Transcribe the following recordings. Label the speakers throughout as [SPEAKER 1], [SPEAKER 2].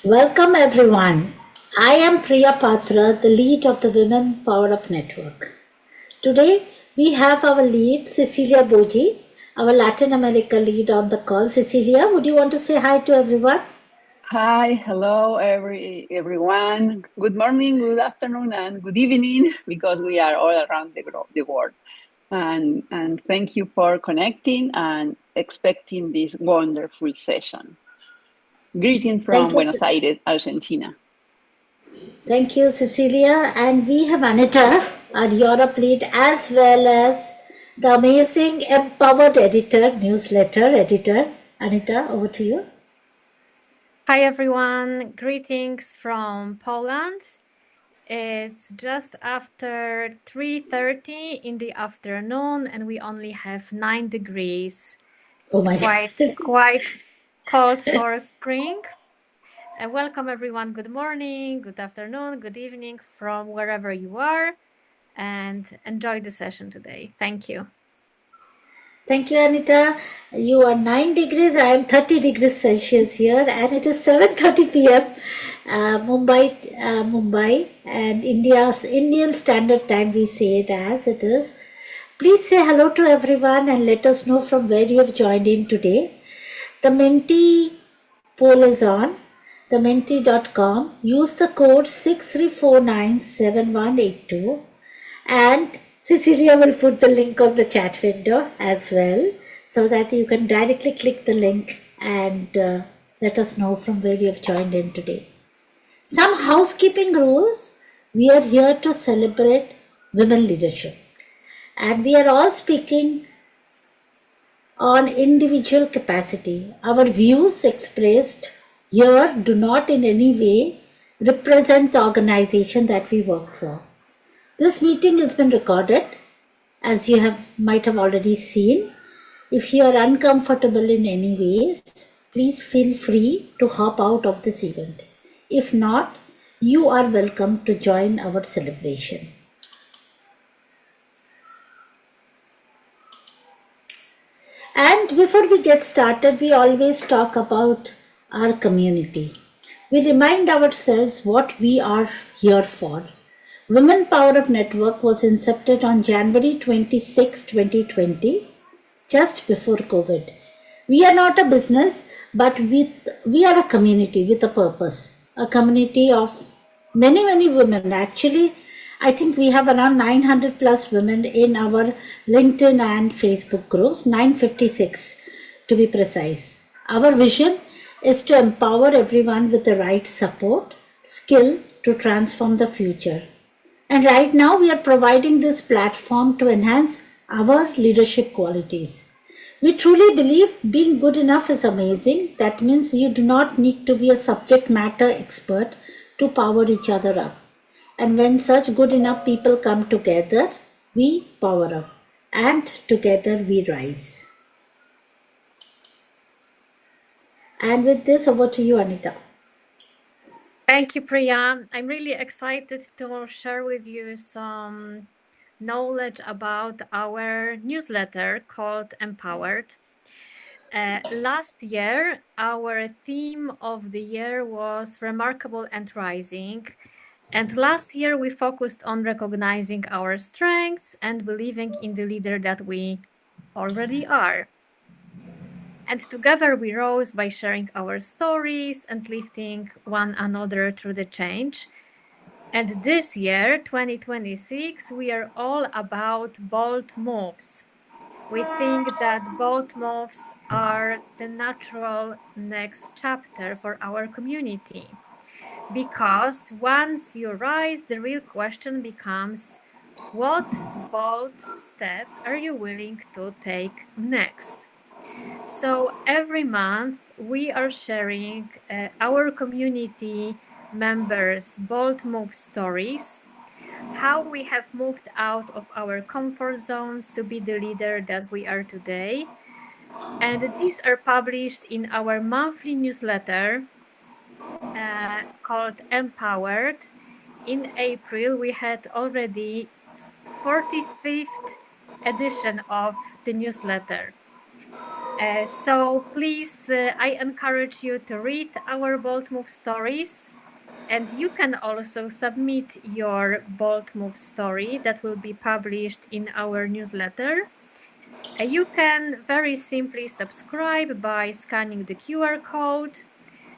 [SPEAKER 1] Welcome everyone. I am Priya Patra, the lead of the Women PowerUp Network. Today we have our lead Cecilia Boji, our Latin America lead on the call. Cecilia, would you want to say hi to everyone?
[SPEAKER 2] Hi, hello, everyone. Good morning, good afternoon, and good evening, because we are all around the world. And thank you for connecting and expecting this wonderful session. Greetings
[SPEAKER 1] Thank
[SPEAKER 2] from
[SPEAKER 1] you.
[SPEAKER 2] Buenos Aires, Argentina.
[SPEAKER 1] Thank you, Cecilia. And we have Anita, our Europe lead, as well as the amazing empowered editor, newsletter editor. Anita, over to you.
[SPEAKER 3] Hi everyone, greetings from Poland. It's just after 3:30 in the afternoon and we only have 9 degrees.
[SPEAKER 1] Oh my
[SPEAKER 3] Quite cold for spring. Welcome everyone. Good morning, good afternoon, good evening from wherever you are, and enjoy the session today. Thank you.
[SPEAKER 1] Thank you, Anita. You are 9 degrees. I am 30 degrees Celsius here, and it is 7:30 p.m. Mumbai, and Indian Standard Time. We say it as it is. Please say hello to everyone and let us know from where you have joined in today. The Menti poll is on. The Menti.com. Use the code 63497182, and Cecilia will put the link on the chat window as well, so that you can directly click the link and let us know from where you have joined in today. Some housekeeping rules. We are here to celebrate women leadership, and we are all speaking on individual capacity. Our views expressed here do not in any way represent the organization that we work for. This meeting has been recorded, as you might have already seen. If you are uncomfortable in any ways, please feel free to hop out of this event. If not, you are welcome to join our celebration. And before we get started, we always talk about our community. We remind ourselves what we are here for. Women Power Up Network was incepted on January 26, 2020, just before COVID. We are not a business, but we are a community with a purpose. A community of many women. Actually, I think we have around 900 plus women in our LinkedIn and Facebook groups, 956 to be precise. Our vision is to empower everyone with the right support, skill to transform the future. And right now we are providing this platform to enhance our leadership qualities. We truly believe being good enough is amazing. That means you do not need to be a subject matter expert to power each other up. And when such good enough people come together, we power up, and together we rise. And with this, over to you, Anita.
[SPEAKER 3] Thank you, Priya. I'm really excited to share with you some knowledge about our newsletter called Empowered. Last year, our theme of the year was Remarkable and Rising. And last year, we focused on recognizing our strengths and believing in the leader that we already are. And together we rose by sharing our stories and lifting one another through the change. And this year, 2026, we are all about bold moves. We think that bold moves are the natural next chapter for our community. Because once you rise, the real question becomes, what bold step are you willing to take next? So every month we are sharing our community members' bold move stories, how we have moved out of our comfort zones to be the leader that we are today. And these are published in our monthly newsletter called Empowered. In April, we had already 45th edition of the newsletter. So please, I encourage you to read our Bold Move stories. And you can also submit your Bold Move story that will be published in our newsletter. You can very simply subscribe by scanning the QR code.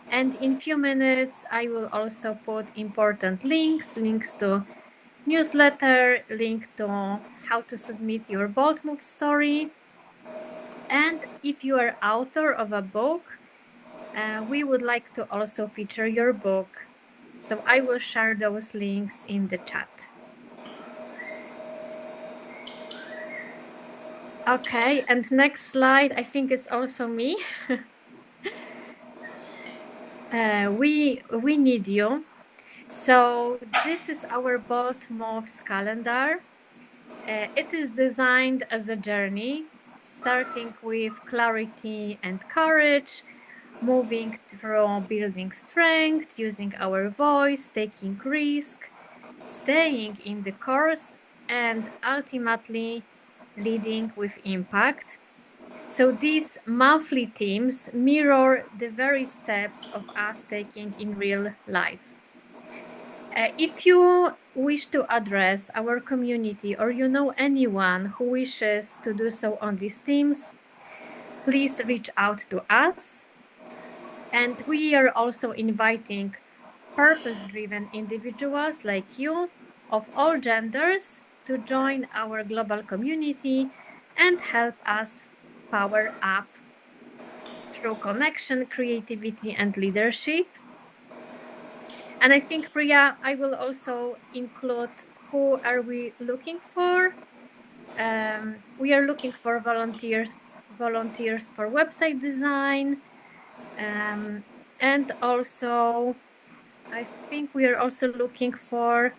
[SPEAKER 3] And in few minutes, I will also put important links to newsletter, link to how to submit your Bold Move story. And if you are author of a book, we would like to also feature your book. So I will share those links in the chat. Okay, and next slide, I think it's also me. We need you. So this is our Bold Moves calendar. It is designed as a journey, starting with clarity and courage, moving through building strength, using our voice, taking risk, staying in the course, and ultimately leading with impact. So these monthly themes mirror the very steps of us taking in real life. If you wish to address our community or you know anyone who wishes to do so on these themes, please reach out to us. And we are also inviting purpose-driven individuals like you of all genders to join our global community and help us power up through connection, creativity, and leadership. And I think, Priya, I will also include who are we looking for. We are looking for volunteers for website design, and also I think we are also looking for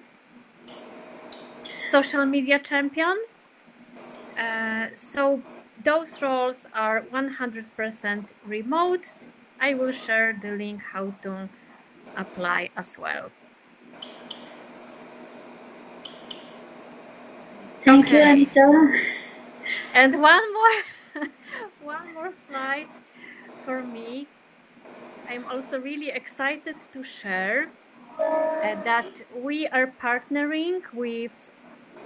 [SPEAKER 3] social media champion. So those roles are 100% remote. I will share the link how to apply as well.
[SPEAKER 1] Thank you,
[SPEAKER 3] Okay.
[SPEAKER 1] Anita.
[SPEAKER 3] And one more slide for me. I'm also really excited to share that we are partnering with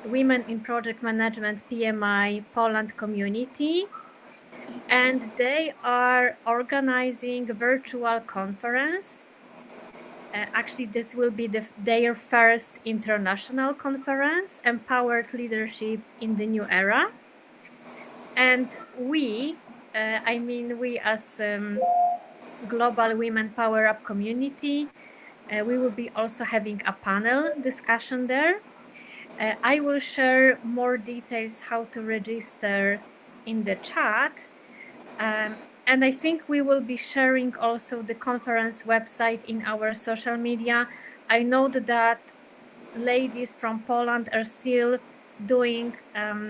[SPEAKER 3] Women in Project Management PMI Poland community, and they are organizing a virtual conference. Actually, this will be their first international conference, Empowered Leadership in the New Era. And we as Global Women PowerUp community, we will be also having a panel discussion there. I will share more details how to register in the chat. And I think we will be sharing also the conference website in our social media. I know that ladies from Poland are still doing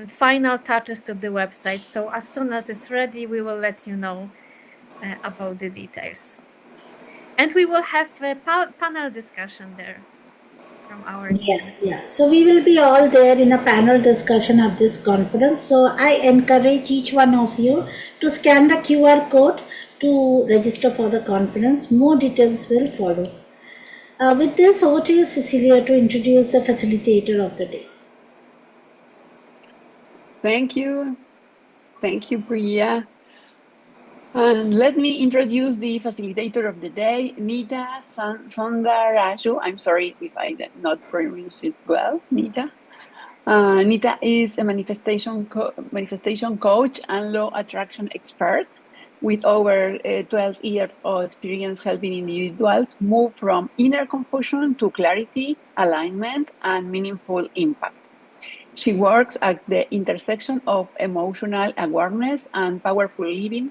[SPEAKER 3] final touches to the website. So as soon as it's ready, we will let you know about the details. And we will have a panel discussion there from our team.
[SPEAKER 1] Yeah. So we will be all there in a panel discussion at this conference. So I encourage each one of you to scan the QR code to register for the conference. More details will follow. With this, over to you, Cecilia, to introduce the facilitator of the day.
[SPEAKER 2] Thank you. Thank you, Priya. And let me introduce the facilitator of the day, Nita Sondaraju. I'm sorry if I did not pronounce it well, Nita. Nita is a manifestation coach and law attraction expert with over 12 years of experience helping individuals move from inner confusion to clarity, alignment, and meaningful impact. She works at the intersection of emotional awareness and powerful living,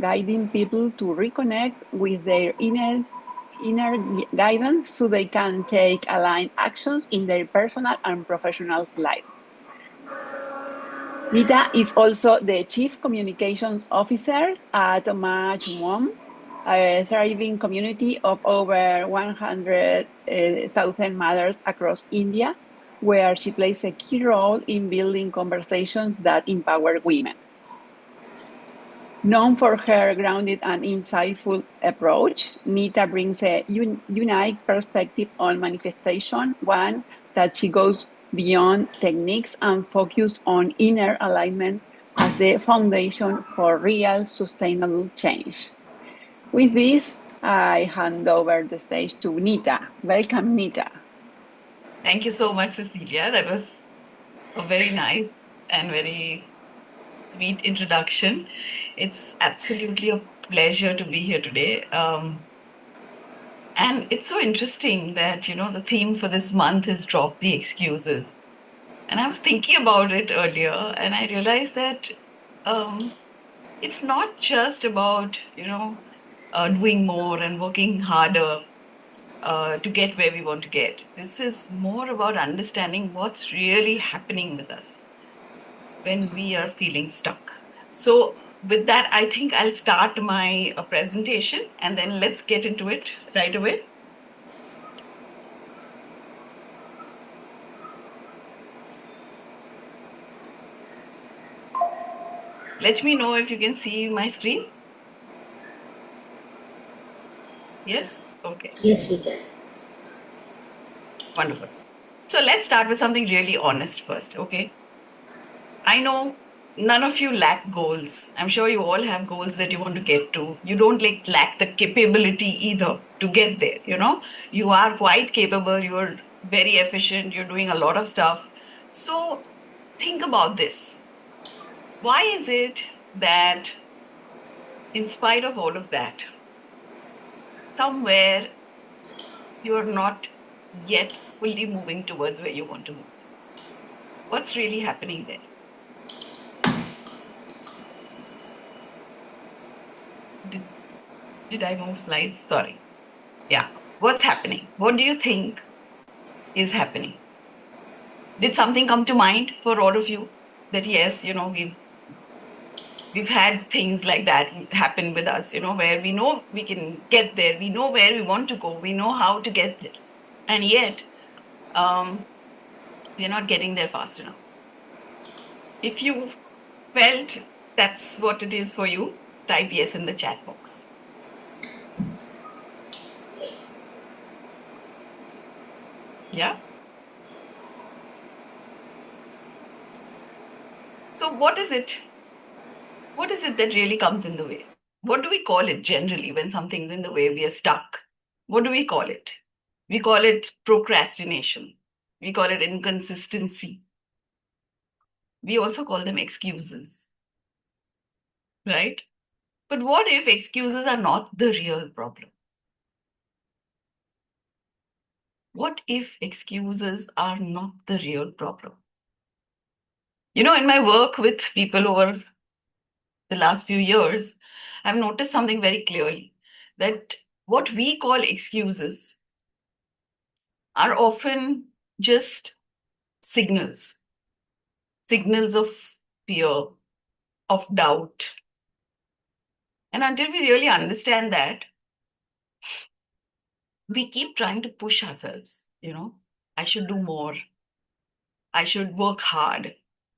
[SPEAKER 2] guiding people to reconnect with their inner guidance so they can take aligned actions in their personal and professional lives. Nita is also the Chief Communications Officer at Majmum, a thriving community of over 100,000 mothers across India, where she plays a key role in building conversations that empower women. Known for her grounded and insightful approach, Nita brings a unique perspective on manifestation, one that she goes beyond techniques and focus on inner alignment as the foundation for real sustainable change. With this, I hand over the stage to Nita. Welcome, Nita.
[SPEAKER 4] Thank you so much, Cecilia. That was a very nice and very sweet introduction. It's absolutely a pleasure to be here today. And it's so interesting that, the theme for this month is drop the excuses. And I was thinking about it earlier and I realized that um, it's not just about, doing more and working harder to get where we want to get. This is more about understanding what's really happening with us when we are feeling stuck. So, with that, I think I'll start my presentation and then let's get into it right away. Let me know if you can see my screen. Yes? Okay.
[SPEAKER 1] Yes, we can.
[SPEAKER 4] Wonderful. So, let's start with something really honest first, okay? I know none of you lack goals. I'm sure you all have goals that you want to get to. You don't lack the capability either to get there, You are quite capable, you're very efficient, you're doing a lot of stuff. So think about this. Why is it that in spite of all of that, somewhere you're not yet fully moving towards where you want to move? What's really happening there? Did I move slides? Sorry. Yeah. What's happening? What do you think is happening? Did something come to mind for all of you that yes, we've had things like that happen with us, where we know we can get there, we know where we want to go, we know how to get there, and yet we're not getting there fast enough. If you felt that's what it is for you, type yes in the chat box. Yeah. So what is it? What is it that really comes in the way? What do we call it generally when something's in the way, we are stuck? What do we call it? We call it procrastination. We call it inconsistency. We also call them excuses, right? But what if excuses are not the real problem? What if excuses are not the real problem? In my work with people over the last few years, I've noticed something very clearly, that what we call excuses are often just signals of fear, of doubt. And until we really understand that, we keep trying to push ourselves, I should do more. I should work hard.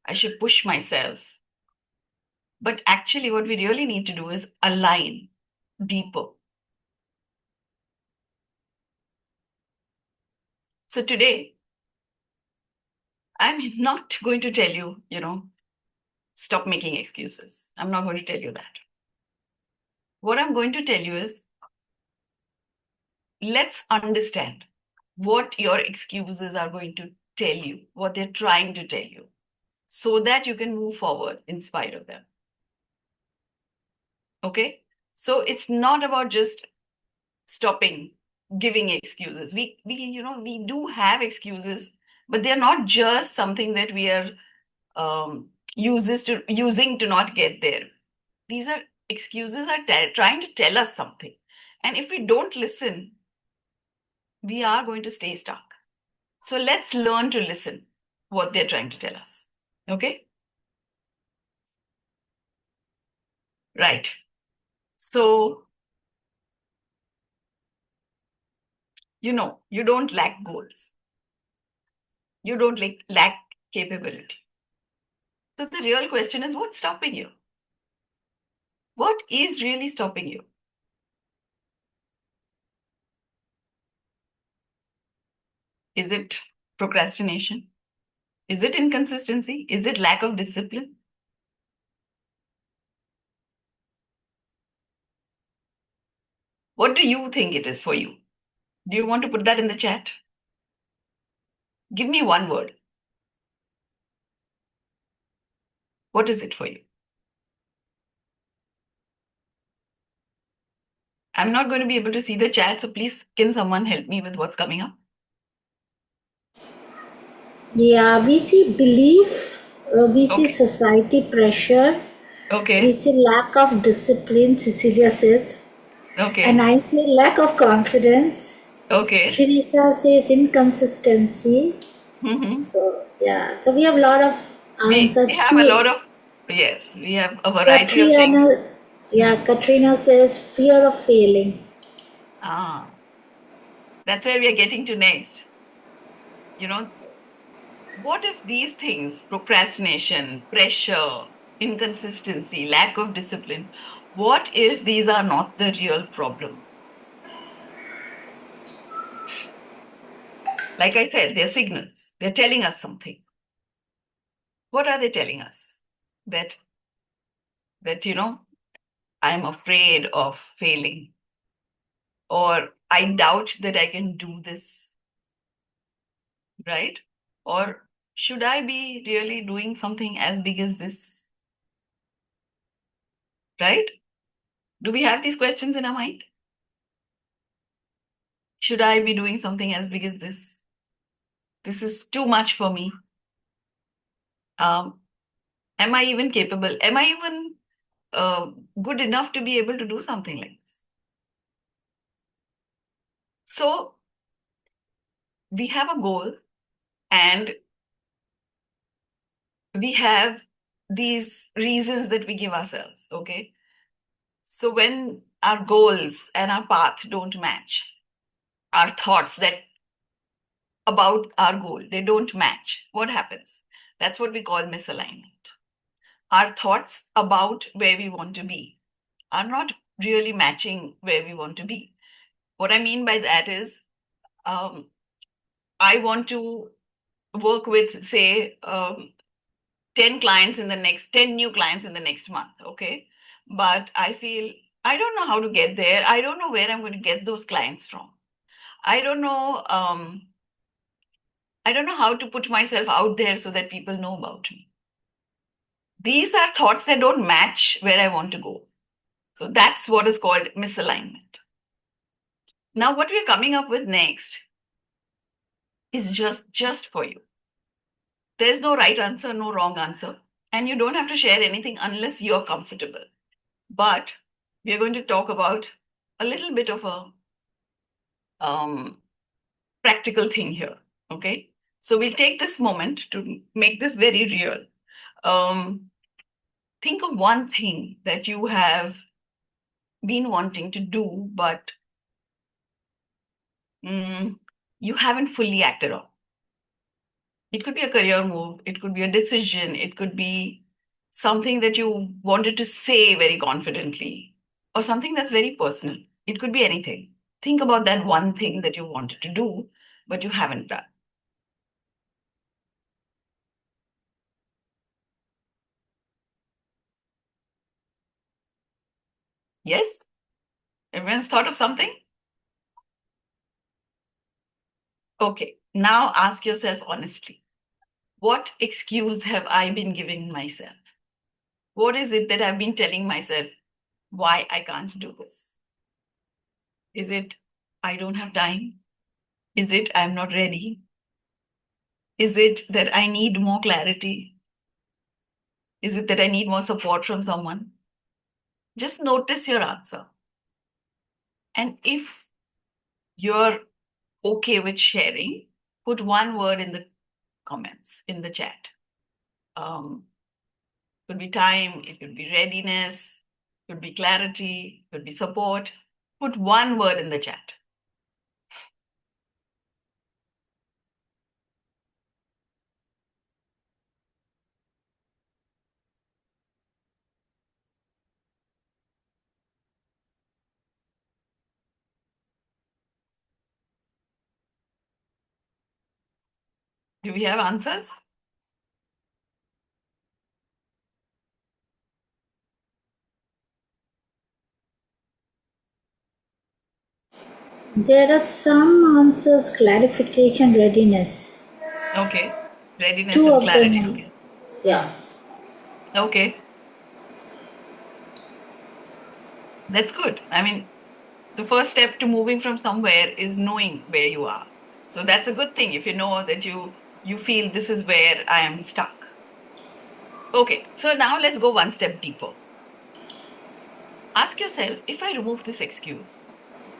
[SPEAKER 4] I should push myself. But actually, what we really need to do is align deeper. So today, I'm not going to tell you, stop making excuses. I'm not going to tell you that. What I'm going to tell you is, let's understand what your excuses are going to tell you, what they're trying to tell you, so that you can move forward in spite of them. Okay? So it's not about just stopping giving excuses. We do have excuses, but they're not just something that we are using to not get there. These are excuses are trying to tell us something. And if we don't listen, we are going to stay stuck. So let's learn to listen what they're trying to tell us. Okay? Right. So, you don't lack goals. You don't lack capability. So the real question is, what's stopping you? What is really stopping you? Is it procrastination? Is it inconsistency? Is it lack of discipline? What do you think it is for you? Do you want to put that in the chat? Give me one word. What is it for you? I'm not going to be able to see the chat, so please, can someone help me with what's coming up?
[SPEAKER 1] Yeah, we see belief, we see
[SPEAKER 4] Okay.
[SPEAKER 1] society pressure, we
[SPEAKER 4] Okay.
[SPEAKER 1] see lack of discipline, Cecilia says, and
[SPEAKER 4] Okay.
[SPEAKER 1] I say lack of confidence.
[SPEAKER 4] Okay.
[SPEAKER 1] Shirisha says inconsistency.
[SPEAKER 4] Mhm.
[SPEAKER 1] So yeah, so we have a lot of answer.
[SPEAKER 4] We have a lot of, yes, we have a variety of things.
[SPEAKER 1] Katrina, yeah, Katrina says fear of failing.
[SPEAKER 4] Ah, that's where we are getting to next. You know, what if these things, procrastination, pressure, inconsistency, lack of discipline, what if these are not the real problem? Like I said, they're signals. They're telling us something. What are they telling us? That that I'm afraid of failing, or I doubt that I can do this, right? Or should I be really doing something as big as this, right? Do we have these questions in our mind? Should I be doing something as big as this? This is too much for me. Um, am I even capable? Am I even good enough to be able to do something like this? So we have a goal, and we have these reasons that we give ourselves, okay? So when our goals and our path don't match, our thoughts that about our goal, they don't match, what happens? That's what we call misalignment. Our thoughts about where we want to be are not really matching where we want to be. What I mean by that is, um, I want to work with, say, 10 new clients in the next month, okay? But I feel I don't know how to get there. I don't know where I'm going to get those clients from. I don't know. I don't know how to put myself out there so that people know about me. These are thoughts that don't match where I want to go. So that's what is called misalignment. Now, what we're coming up with next is just for you. There's no right answer, no wrong answer, and you don't have to share anything unless you're comfortable. But we're going to talk about a little bit of a practical thing here. Okay, so we'll take this moment to make this very real. Think of one thing that you have been wanting to do, but you haven't fully acted on. It could be a career move, it could be a decision, it could be something that you wanted to say very confidently, or something that's very personal. It could be anything. Think about that one thing that you wanted to do, but you haven't done. Yes? Everyone's thought of something? Okay, now ask yourself honestly, what excuse have I been giving myself? What is it that I've been telling myself why I can't do this? Is it I don't have time? Is it I'm not ready? Is it that I need more clarity? Is it that I need more support from someone? Just notice your answer. And if you're okay with sharing, put one word in the comments, in the chat. Could be time, it could be readiness, could be clarity, could be support. Put one word in the chat. Do we have answers?
[SPEAKER 1] There are some answers: clarification, readiness.
[SPEAKER 4] Okay. Readiness
[SPEAKER 1] Two
[SPEAKER 4] and
[SPEAKER 1] of
[SPEAKER 4] clarity.
[SPEAKER 1] them,
[SPEAKER 4] Okay.
[SPEAKER 1] yeah.
[SPEAKER 4] Okay. That's good. I mean, the first step to moving from somewhere is knowing where you are. So that's a good thing if you know that you feel this is where I am stuck. Okay. So now let's go one step deeper. Ask yourself, if I remove this excuse,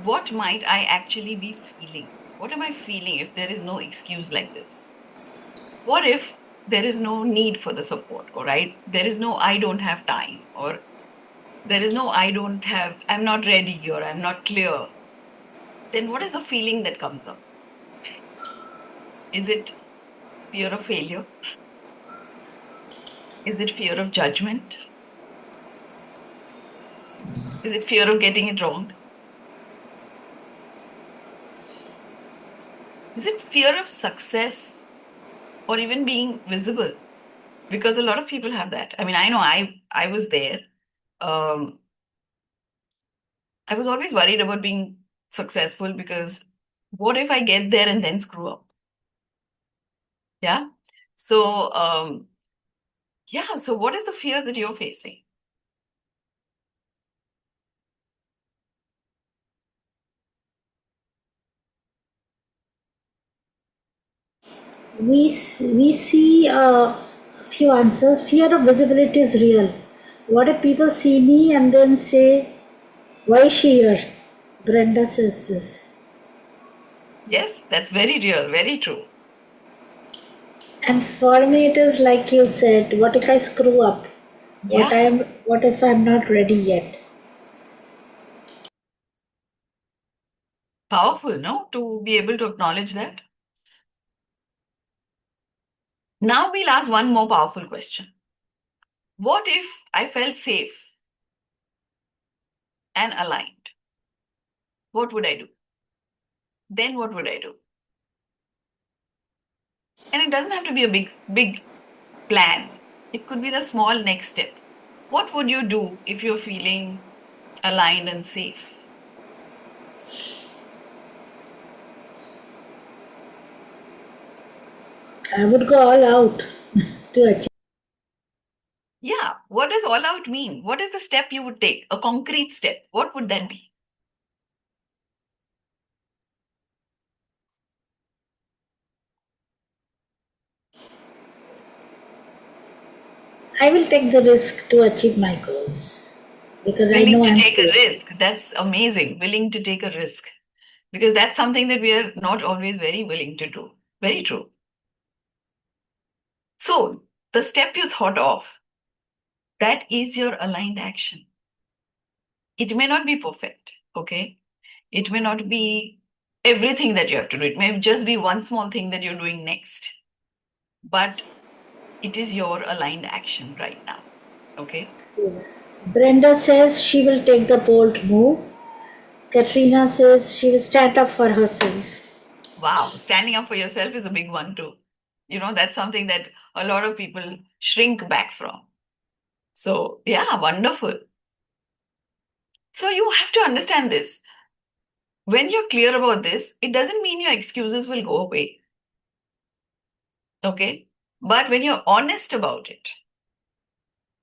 [SPEAKER 4] what might I actually be feeling? What am I feeling if there is no excuse like this? What if there is no need for the support, or there is no I don't have time, or there is no I'm not ready, or I'm not clear? Then what is the feeling that comes up? Is it fear of failure? Is it fear of judgment? Is it fear of getting it wrong? Is it fear of success or even being visible? Because a lot of people have that. I mean, I know I was there. Um, I was always worried about being successful because what if I get there and then screw up? Yeah. So yeah. So what is the fear that you're facing?
[SPEAKER 1] We see a few answers. Fear of visibility is real. What if people see me and then say, "Why is she here?" Brenda says this.
[SPEAKER 4] Yes, that's very real, very true.
[SPEAKER 1] And for me, it is like you said. What if I screw up?
[SPEAKER 4] Yeah.
[SPEAKER 1] What if I'm not ready yet?
[SPEAKER 4] Powerful, no? To be able to acknowledge that. Now we'll ask one more powerful question. What if I felt safe and aligned? What would I do? Then what would I do? And it doesn't have to be a big plan. It could be the small next step. What would you do if you're feeling aligned and safe?
[SPEAKER 1] I would go all out to achieve.
[SPEAKER 4] Yeah. What does all out mean? What is the step you would take? A concrete step. What would that be?
[SPEAKER 1] I will take the risk to achieve my goals because I
[SPEAKER 4] Willing
[SPEAKER 1] know
[SPEAKER 4] to
[SPEAKER 1] I'm
[SPEAKER 4] take a
[SPEAKER 1] safe.
[SPEAKER 4] risk. That's amazing. Willing to take a risk. Because that's something that we are not always very willing to do. Very true. So, the step you thought of, that is your aligned action. It may not be perfect, okay? It may not be everything that you have to do. It may just be one small thing that you're doing next. But it is your aligned action right now, okay?
[SPEAKER 1] Brenda says she will take the bold move. Katrina says she will stand up for herself.
[SPEAKER 4] Wow, standing up for yourself is a big one too. That's something that a lot of people shrink back from. So, yeah, wonderful. So, you have to understand this. When you're clear about this, it doesn't mean your excuses will go away. Okay? But when you're honest about it,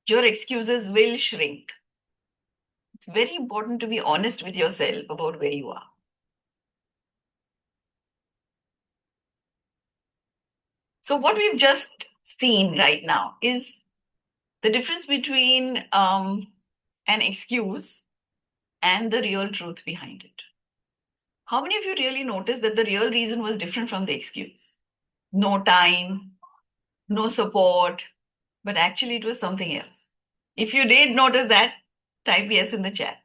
[SPEAKER 4] your excuses will shrink. It's very important to be honest with yourself about where you are. So, what we've just seen right now is the difference between an excuse and the real truth behind it. How many of you really noticed that the real reason was different from the excuse? No time, no support, but actually it was something else. If you did notice that, type yes in the chat.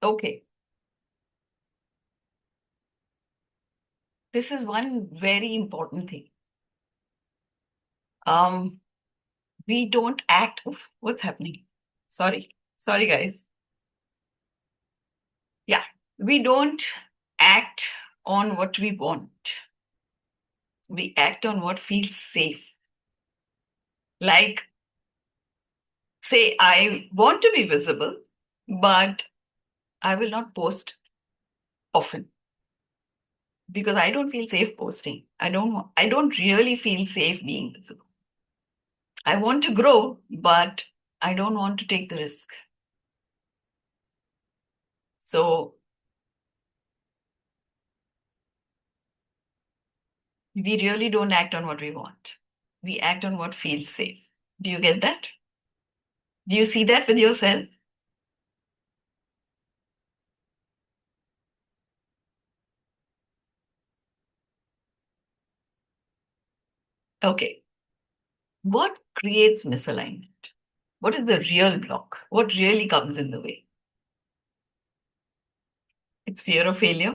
[SPEAKER 4] Okay. this is one very important thing. We don't act. Oof, what's happening? Sorry, guys. Yeah, we don't act on what we want. We act on what feels safe. Like, say, I want to be visible, but I will not post often because I don't feel safe posting. I don't really feel safe being visible. I want to grow, but I don't want to take the risk. So we really don't act on what we want. We act on what feels safe. Do you get that? Do you see that with yourself? Okay. What creates misalignment? What is the real block? What really comes in the way? It's fear of failure.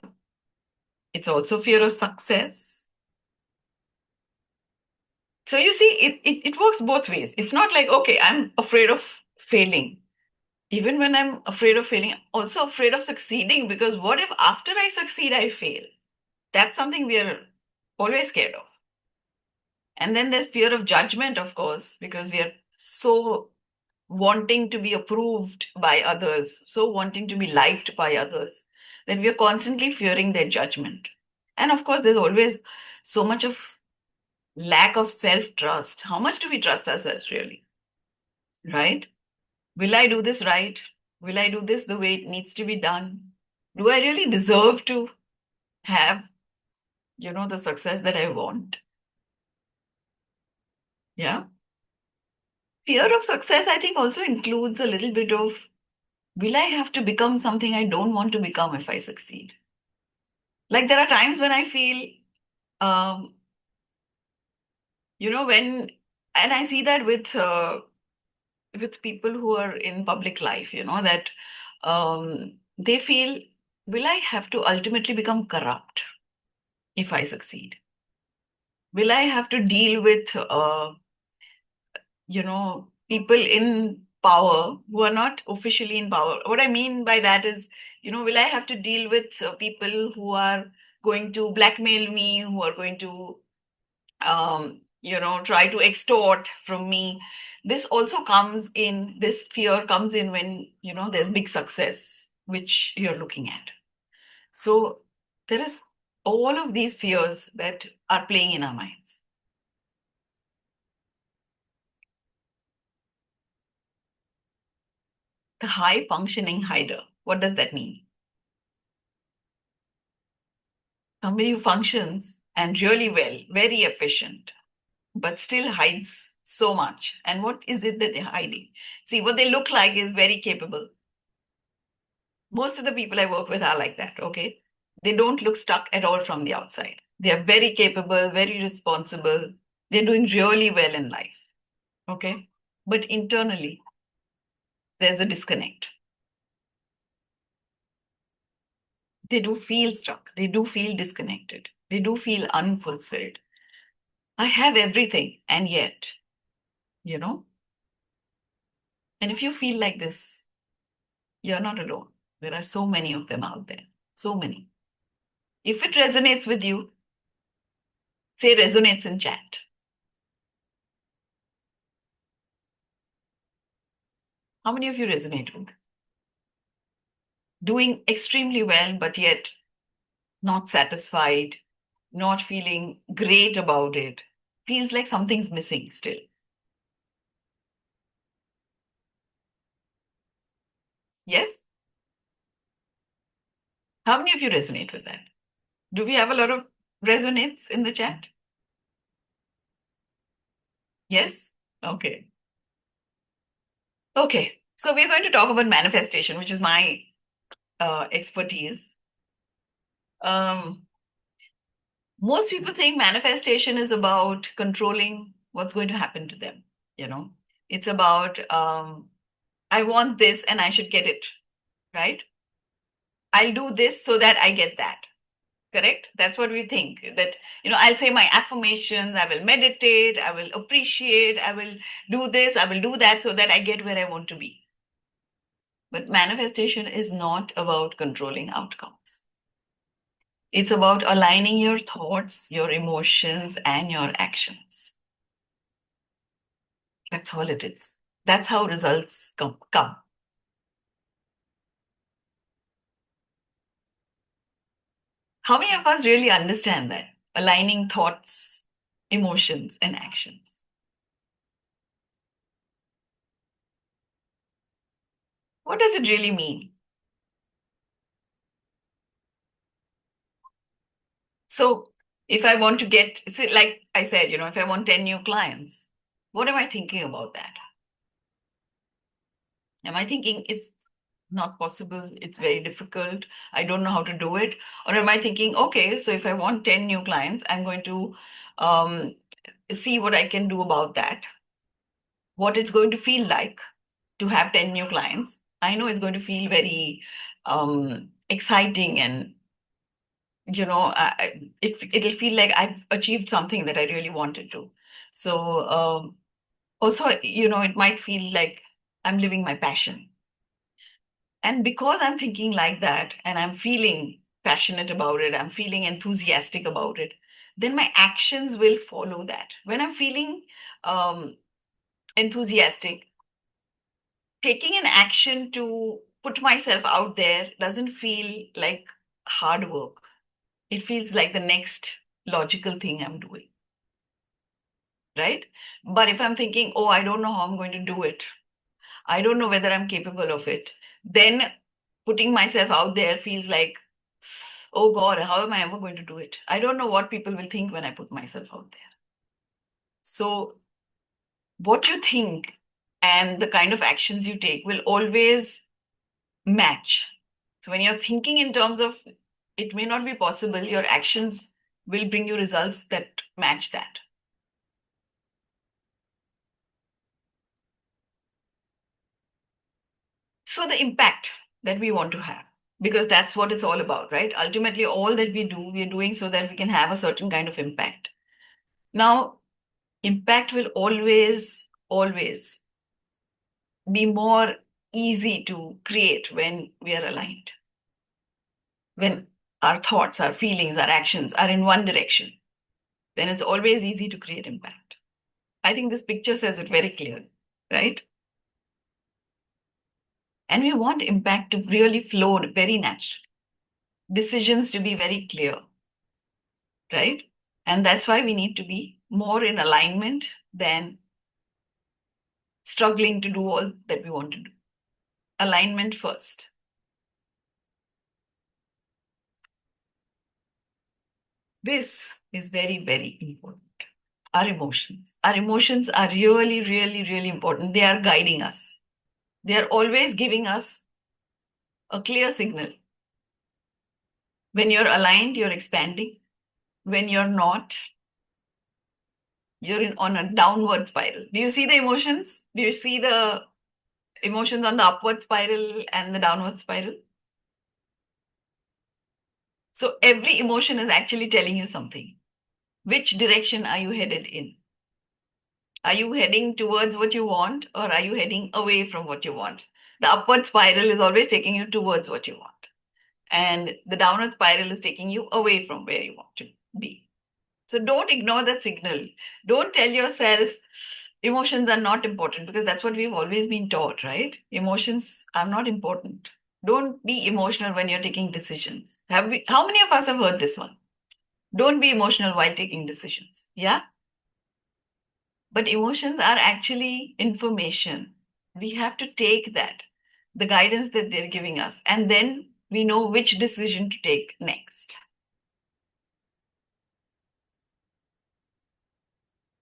[SPEAKER 4] It's also fear of success. So you see, it works both ways. It's not like, okay, I'm afraid of failing. Even when I'm afraid of failing, I'm also afraid of succeeding, because what if after I succeed, I fail? That's something we are always scared of. And then there's fear of judgment, of course, because we are so wanting to be approved by others, so wanting to be liked by others, that we are constantly fearing their judgment. And of course, there's always so much of lack of self-trust. How much do we trust ourselves, really? Right? Will I do this right? Will I do this the way it needs to be done? Do I really deserve to have, the success that I want? Yeah. Fear of success, I think, also includes a little bit of, will I have to become something I don't want to become if I succeed? Like, there are times when I feel, um, when, and I see that with people who are in public life, that they feel, will I have to ultimately become corrupt if I succeed? Will I have to deal with, people in power who are not officially in power? What I mean by that is, will I have to deal with people who are going to blackmail me, who are going to, try to extort from me? This fear comes in when, there's big success, which you're looking at. So there is all of these fears that are playing in our minds. The high functioning hider. What does that mean? Somebody who functions and really well, very efficient, but still hides so much. And what is it that they're hiding? See, what they look like is very capable. Most of the people I work with are like that, okay? They don't look stuck at all from the outside. They are very capable, very responsible. They're doing really well in life, okay? But internally, there's a disconnect. They do feel stuck. They do feel disconnected. They do feel unfulfilled. I have everything, and yet, you know? And if you feel like this, you're not alone. There are so many of them out there. So many. If it resonates with you, say resonates in chat. How many of you resonate with? Doing extremely well, but yet not satisfied, not feeling great about it. Feels like something's missing still. Yes? How many of you resonate with that? Do we have a lot of resonates in the chat? Yes? Okay. Okay. So we're going to talk about manifestation, which is my expertise. Most people think manifestation is about controlling what's going to happen to them. It's about, I want this and I should get it, right? I'll do this so that I get that. Correct? That's what we think. That, I'll say my affirmations, I will meditate, I will appreciate, I will do this, I will do that so that I get where I want to be. But manifestation is not about controlling outcomes. It's about aligning your thoughts, your emotions, and your actions. That's all it is. That's how results come. How many of us really understand that? Aligning thoughts, emotions, and actions. What does it really mean? So if I want to get, like I said, if I want 10 new clients, what am I thinking about that? Am I thinking it's not possible, it's very difficult, I don't know how to do it? Or am I thinking, okay, so if I want 10 new clients, I'm going to see what I can do about that, what it's going to feel like to have 10 new clients. I know it's going to feel very exciting, and it'll feel like I've achieved something that I really wanted to. So also, it might feel like I'm living my passion. And because I'm thinking like that and I'm feeling passionate about it, I'm feeling enthusiastic about it, then my actions will follow that. When I'm feeling enthusiastic, taking an action to put myself out there doesn't feel like hard work. It feels like the next logical thing I'm doing. Right? But if I'm thinking, oh, I don't know how I'm going to do it, I don't know whether I'm capable of it, then putting myself out there feels like, oh God, how am I ever going to do it? I don't know what people will think when I put myself out there. So, what you think and the kind of actions you take will always match. So, when you're thinking in terms of it may not be possible, your actions will bring you results that match that. So, the impact that we want to have, because that's what it's all about, right? Ultimately, all that we do, we're doing so that we can have a certain kind of impact. Now, impact will always be more easy to create when we are aligned. When our thoughts, our feelings, our actions are in one direction, then it's always easy to create impact. I think this picture says it very clearly, right? And we want impact to really flow very naturally, decisions to be very clear, right? And that's why we need to be more in alignment than struggling to do all that we want to do. Alignment first. This is very, very important. Our emotions. Our emotions are really, really, really important. They are guiding us. They are always giving us a clear signal. When you're aligned, you're expanding. When you're not, you're on a downward spiral. Do you see the emotions? Do you see the emotions on the upward spiral and the downward spiral? So every emotion is actually telling you something. Which direction are you headed in? Are you heading towards what you want, or are you heading away from what you want? The upward spiral is always taking you towards what you want, and the downward spiral is taking you away from where you want to be. So don't ignore that signal. Don't tell yourself emotions are not important, because that's what we've always been taught, right? Emotions are not important. Don't be emotional when you're taking decisions. How many of us have heard this one? Don't be emotional while taking decisions. Yeah? But emotions are actually information. We have to take that, the guidance that they're giving us, and then we know which decision to take next.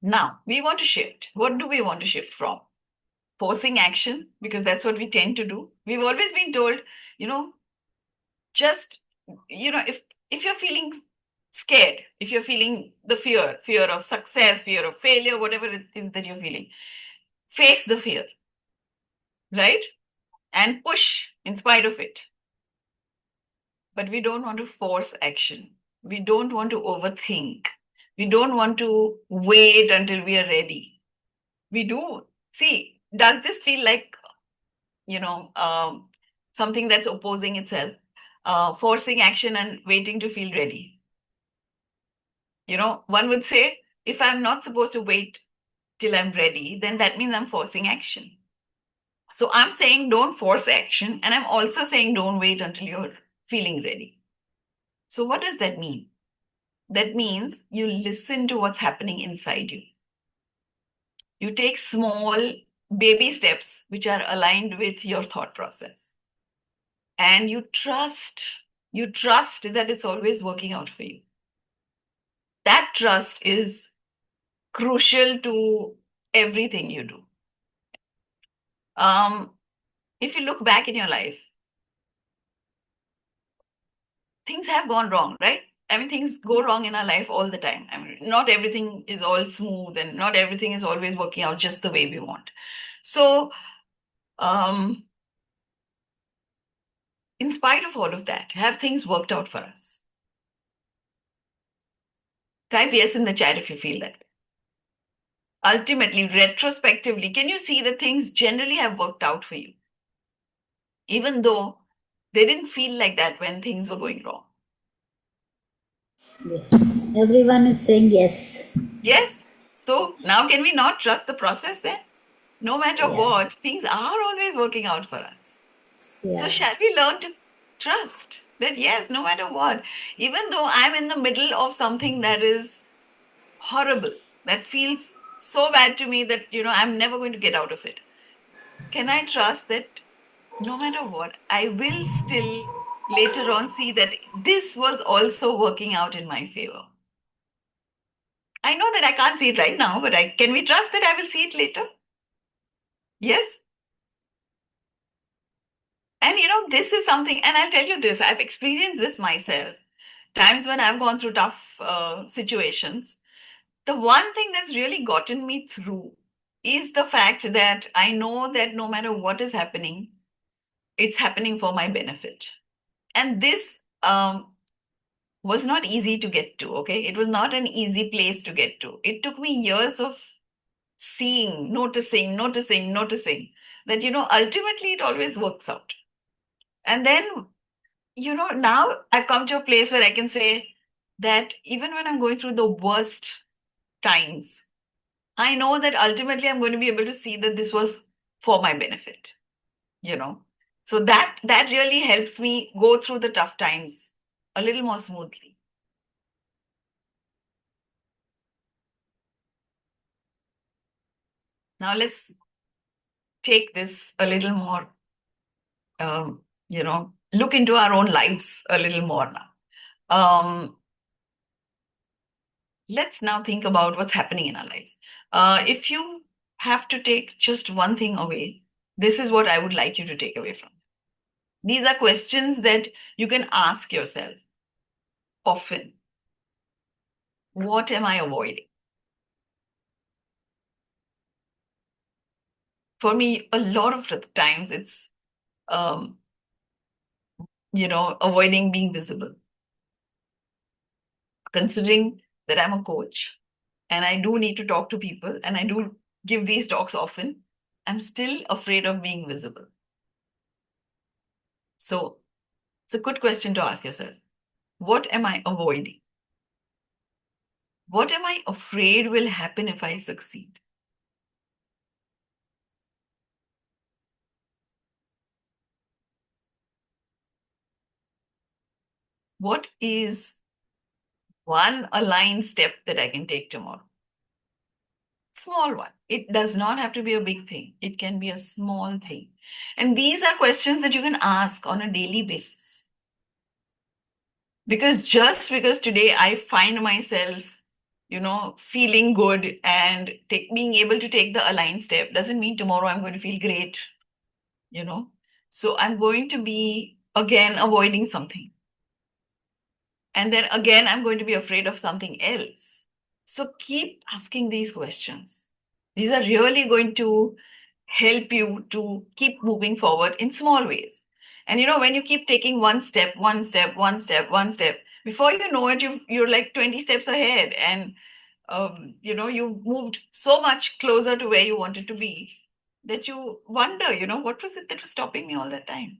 [SPEAKER 4] Now, we want to shift. What do we want to shift from? Forcing action, because that's what we tend to do. We've always been told, just, if you're feeling scared, if you're feeling the fear of success, fear of failure, whatever it is that you're feeling, face the fear, right? And push in spite of it. But we don't want to force action. We don't want to overthink. We don't want to wait until we are ready. We do. See, does this feel like, something that's opposing itself? Forcing action and waiting to feel ready. One would say, if I'm not supposed to wait till I'm ready, then that means I'm forcing action. So I'm saying don't force action, and I'm also saying don't wait until you're feeling ready. So what does that mean? That means you listen to what's happening inside you. You take small baby steps which are aligned with your thought process. And you trust that it's always working out for you. That trust is crucial to everything you do. If you look back in your life, things have gone wrong, right? I mean, things go wrong in our life all the time. I mean, not everything is all smooth and not everything is always working out just the way we want. So, in spite of all of that, have things worked out for us? Type yes in the chat if you feel that. Ultimately, retrospectively, can you see that things generally have worked out for you? Even though they didn't feel like that when things were going wrong.
[SPEAKER 1] Yes. Everyone is saying yes.
[SPEAKER 4] Yes. So now can we not trust the process then? No matter
[SPEAKER 1] Yeah.
[SPEAKER 4] what, things are always working out for us.
[SPEAKER 1] Yeah.
[SPEAKER 4] So shall we learn to trust that yes, no matter what, even though I'm in the middle of something that is horrible, that feels so bad to me that, I'm never going to get out of it. Can I trust that no matter what, I will still later on see that this was also working out in my favor? I know that I can't see it right now, but can we trust that I will see it later? Yes. And this is something, and I'll tell you this, I've experienced this myself. Times when I've gone through tough situations, the one thing that's really gotten me through is the fact that I know that no matter what is happening, it's happening for my benefit. And this was not easy to get to, okay? It was not an easy place to get to. It took me years of seeing, noticing that, ultimately it always works out. And then, now I've come to a place where I can say that even when I'm going through the worst times, I know that ultimately I'm going to be able to see that this was for my benefit, So that really helps me go through the tough times a little more smoothly. Now let's take this a little more, look into our own lives a little more now. Let's now think about what's happening in our lives. If you have to take just one thing away, this is what I would like you to take away from. These are questions that you can ask yourself often. What am I avoiding? For me, a lot of the times it's, avoiding being visible. Considering that I'm a coach and I do need to talk to people and I do give these talks often, I'm still afraid of being visible. So it's a good question to ask yourself. What am I avoiding? What am I afraid will happen if I succeed? What is one aligned step that I can take tomorrow? Small one. It does not have to be a big thing. It can be a small thing. And these are questions that you can ask on a daily basis. Because just because today I find myself, feeling good and being able to take the aligned step doesn't mean tomorrow I'm going to feel great, So I'm going to be again avoiding something. And then again, I'm going to be afraid of something else. So keep asking these questions. These are really going to help you to keep moving forward in small ways. And when you keep taking one step, one step, one step, one step, before you know it, you're like 20 steps ahead. And you've moved so much closer to where you wanted to be that you wonder, what was it that was stopping me all that time?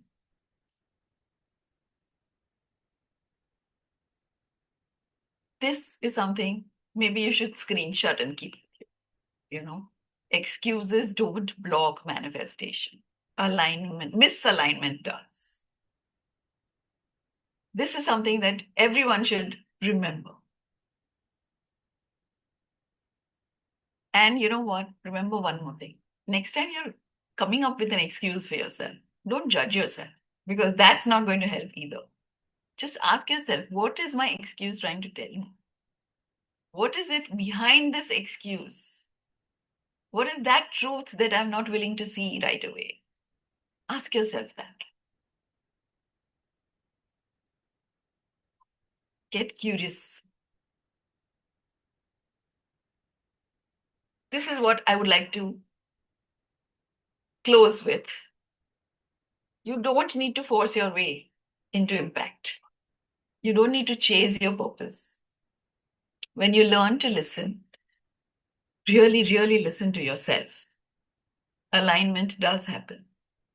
[SPEAKER 4] This is something maybe you should screenshot and keep with you. Excuses don't block manifestation. Misalignment does. This is something that everyone should remember. And you know what? Remember one more thing. Next time you're coming up with an excuse for yourself, don't judge yourself, because that's not going to help either. Just ask yourself, what is my excuse trying to tell me? What is it behind this excuse? What is that truth that I'm not willing to see right away? Ask yourself that. Get curious. This is what I would like to close with. You don't need to force your way into impact. You don't need to chase your purpose. When you learn to listen, really, really listen to yourself, alignment does happen.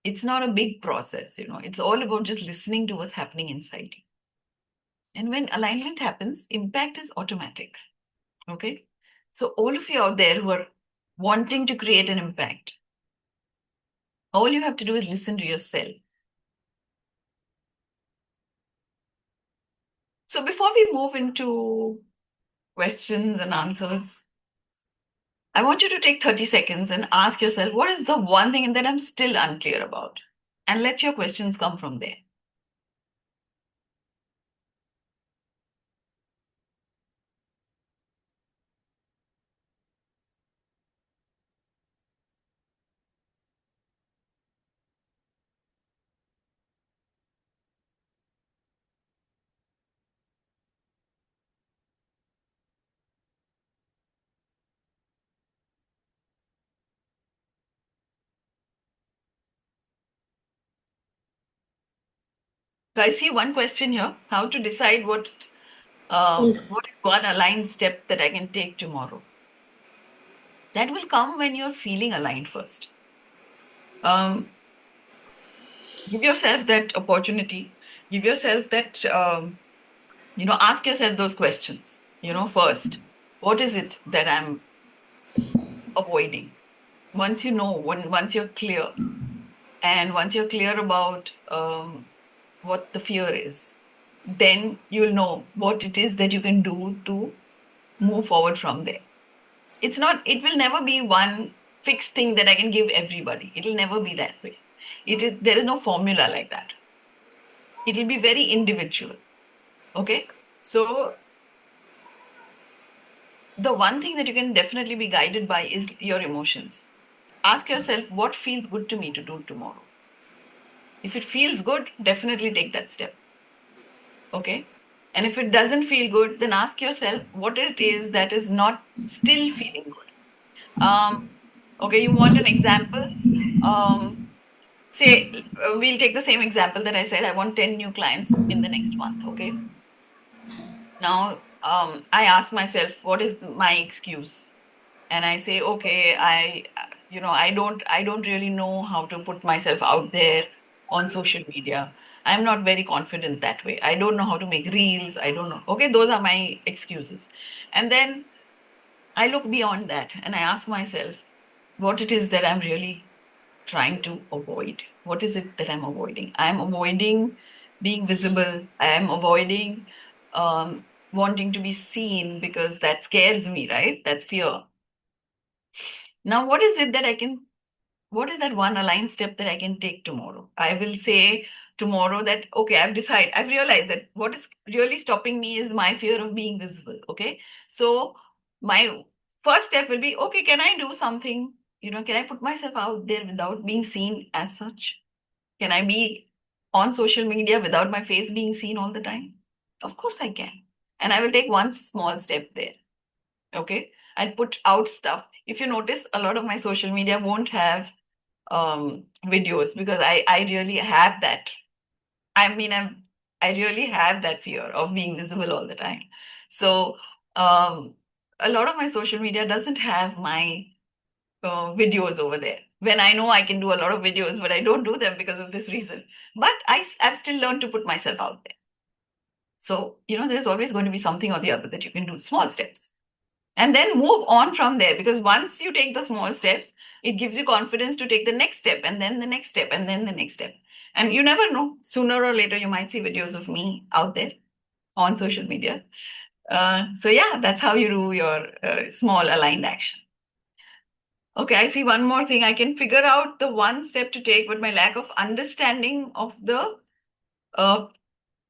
[SPEAKER 4] It's not a big process, it's all about just listening to what's happening inside you. And when alignment happens, impact is automatic. Okay? So, all of you out there who are wanting to create an impact, all you have to do is listen to yourself. So, before we move into questions and answers, I want you to take 30 seconds and ask yourself, what is the one thing that I'm still unclear about? And let your questions come from there. So I see one question here: how to decide what
[SPEAKER 1] Yes.
[SPEAKER 4] is one aligned step that I can take tomorrow? That will come when you're feeling aligned first. Give yourself that opportunity. Give yourself that, ask yourself those questions. First, what is it that I'm avoiding? Once you know, once you're clear, and once you're clear about what the fear is, then you'll know what it is that you can do to move forward from there. It will never be one fixed thing that I can give everybody. It'll never be that way. There is no formula like that. It'll be very individual. Okay? So the one thing that you can definitely be guided by is your emotions. Ask yourself, what feels good to me to do tomorrow? If it feels good, definitely take that step. Okay? And if it doesn't feel good, then ask yourself what it is that is not still feeling good. Okay, you want an example? Say, we'll take the same example that I said. I want 10 new clients in the next month. Okay. Now, I ask myself, what is my excuse? And I say, okay, I don't really know how to put myself out there on social media. I'm not very confident that way. I don't know how to make reels. I don't know. Okay, those are my excuses. And then I look beyond that and I ask myself what it is that I'm really trying to avoid. What is it that I'm avoiding? I'm avoiding being visible. I am avoiding wanting to be seen because that scares me, right? That's fear. Now, what is that one aligned step that I can take tomorrow? I will say tomorrow that, okay, I've realized that what is really stopping me is my fear of being visible. Okay. So my first step will be, okay, can I do something? Can I put myself out there without being seen as such? Can I be on social media without my face being seen all the time? Of course I can. And I will take one small step there. Okay. I'll put out stuff. If you notice, a lot of my social media won't have videos because I really have that I mean, I really have that fear of being visible all the time. So um, a lot of my social media doesn't have my videos over there. When I know I can do a lot of videos, but I don't do them because of this reason. But I've still learned to put myself out there. So, there's always going to be something or the other that you can do, small steps. And then move on from there, because once you take the small steps, it gives you confidence to take the next step, and then the next step, and then the next step. And you never know, sooner or later, you might see videos of me out there on social media. So, yeah, that's how you do your small aligned action. Okay, I see one more thing. I can figure out the one step to take, but my lack of understanding of the uh,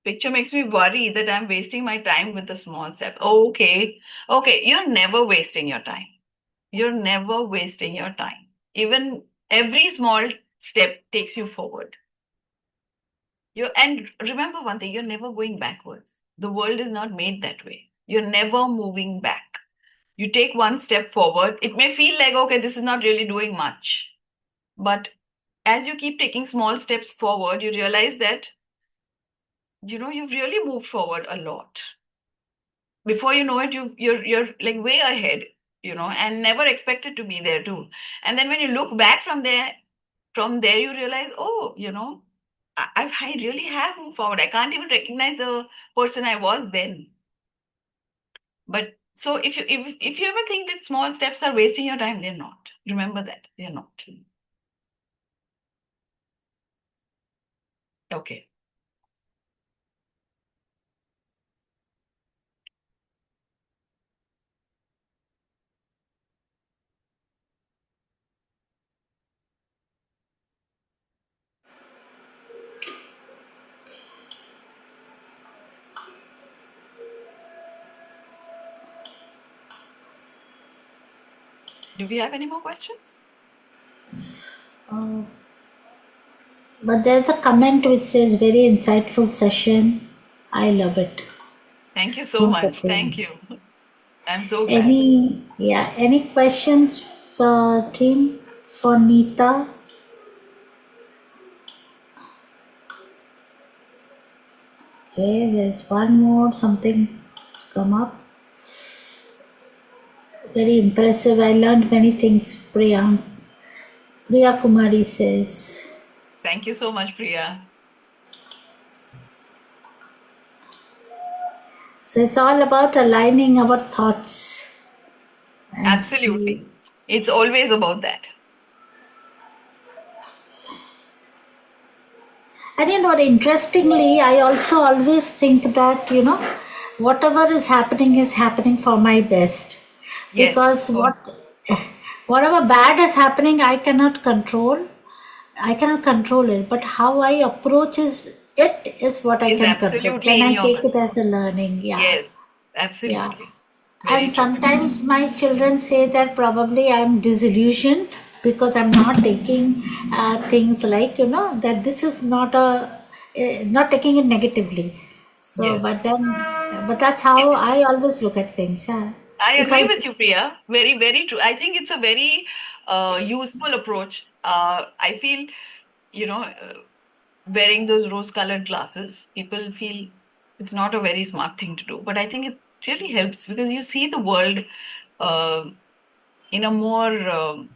[SPEAKER 4] picture makes me worry that I'm wasting my time with the small step. Okay. Okay, you're never wasting your time. You're never wasting your time. Even every small step takes you forward. And remember one thing, you're never going backwards. The world is not made that way. You're never moving back. You take one step forward. It may feel like, okay, this is not really doing much. But as you keep taking small steps forward, you realize that, you've really moved forward a lot. Before you know it, you're like way ahead, and never expected to be there too. And then when you look back from there you realize, oh, I really have moved forward. I can't even recognize the person I was then. But so if you ever think that small steps are wasting your time, they're not. Remember that they're not. Okay. Do we have any more questions?
[SPEAKER 1] But there's a comment which says, very insightful session. I love it.
[SPEAKER 4] Thank you so much. Thank you. I'm so glad.
[SPEAKER 1] Any questions for team, for Neeta? Okay, there's one more, something's come up. Very impressive. I learned many things, Priya. Priya Kumari says.
[SPEAKER 4] Thank you so much, Priya.
[SPEAKER 1] So it's all about aligning our thoughts.
[SPEAKER 4] Absolutely. It's always about that.
[SPEAKER 1] And interestingly, I also always think that, whatever is happening for my best.
[SPEAKER 4] Yes.
[SPEAKER 1] Because whatever bad is happening, I cannot control it. But how I approach it is what I
[SPEAKER 4] Is
[SPEAKER 1] can control.
[SPEAKER 4] absolutely
[SPEAKER 1] Can
[SPEAKER 4] in
[SPEAKER 1] I
[SPEAKER 4] your
[SPEAKER 1] take it
[SPEAKER 4] control.
[SPEAKER 1] as a learning? Yeah.
[SPEAKER 4] Yes,
[SPEAKER 1] Yeah.
[SPEAKER 4] absolutely. Very
[SPEAKER 1] And
[SPEAKER 4] true.
[SPEAKER 1] sometimes my children say that probably I'm disillusioned because I'm not taking things like, that this is not not taking it negatively. So,
[SPEAKER 4] Yes.
[SPEAKER 1] but that's how I always look at things. Yeah.
[SPEAKER 4] I
[SPEAKER 1] If
[SPEAKER 4] agree with you, Priya. Very, very true. I think it's a very useful approach. I feel, wearing those rose-colored glasses, people feel it's not a very smart thing to do. But I think it really helps because you see the world uh, in a more